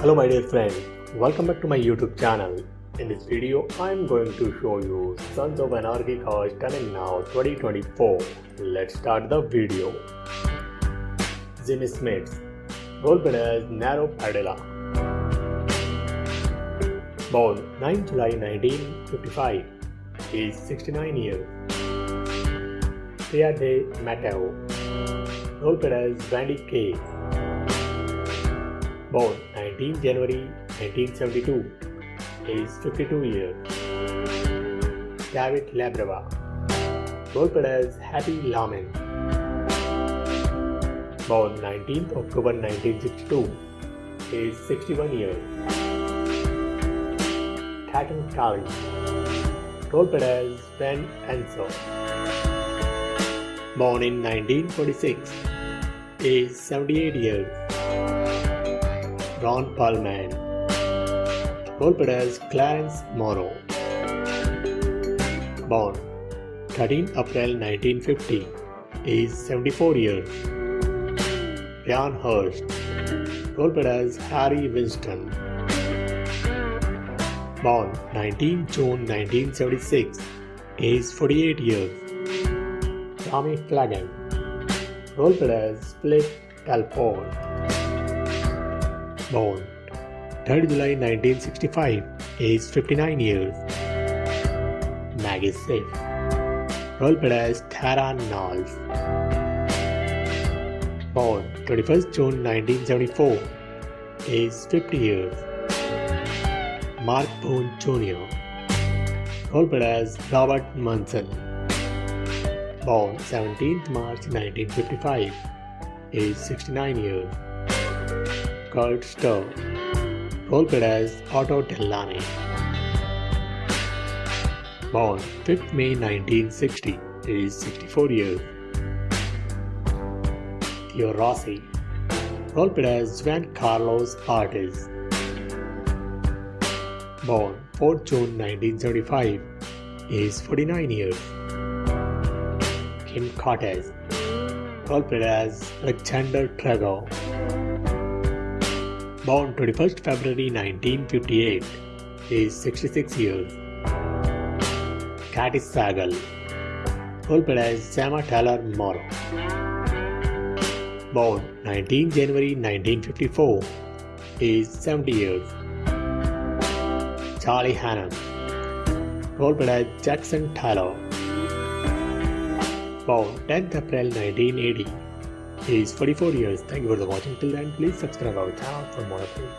Hello my dear friend, welcome back to my YouTube channel. In this video, I am going to show you Sons of Anarchy cars turning now 2024. Let's start the video. Smits, roleplayed as Nero Padilla. Born 9 July 1955, is 69 years. Drea Matteo, roleplayed as Wendy K. Born 19 January 1972, is 52 years. Labrava, roleplayed as Happy Lowman. Born 19th October 1962, is 61 years. Callie, roleplayed as Unser. Born in 1946, is 78 years. Perlman, roleplayed as Clarence Morrow. Born 13 April 1950, is 74 years. Hurst, roleplayed as Winston. Born 19 June 1976, is 48 years. Flanagan, roleplayed as Filip, Telford. Born 3rd July 1965, is 59 years. Maggie Siff, roleplayed as Knowles. Born 21st June 1974, is 50 years. Boone Jr., roleplayed as Munson. Born 17th March 1955, is 69 years. Hurst, roleplayed as Otto Delaney. Born 5th May 1960, is 64 years. Theo Rossi, roleplayed as Juan Carlos artist. Born 4th June 1975, is 49 years. Cortez, roleplayed as Alexander Trago. Born 21st February 1958, is 66 years. Sagal, roleplayed as Taylor Morrow. Born 19 January 1954, is 70 years. Charlie Hannon, roleplayed as Jackson Tyler. Born 10th April 1980, is 44 years. Thank you for watching. Till then, please subscribe our channel for more updates.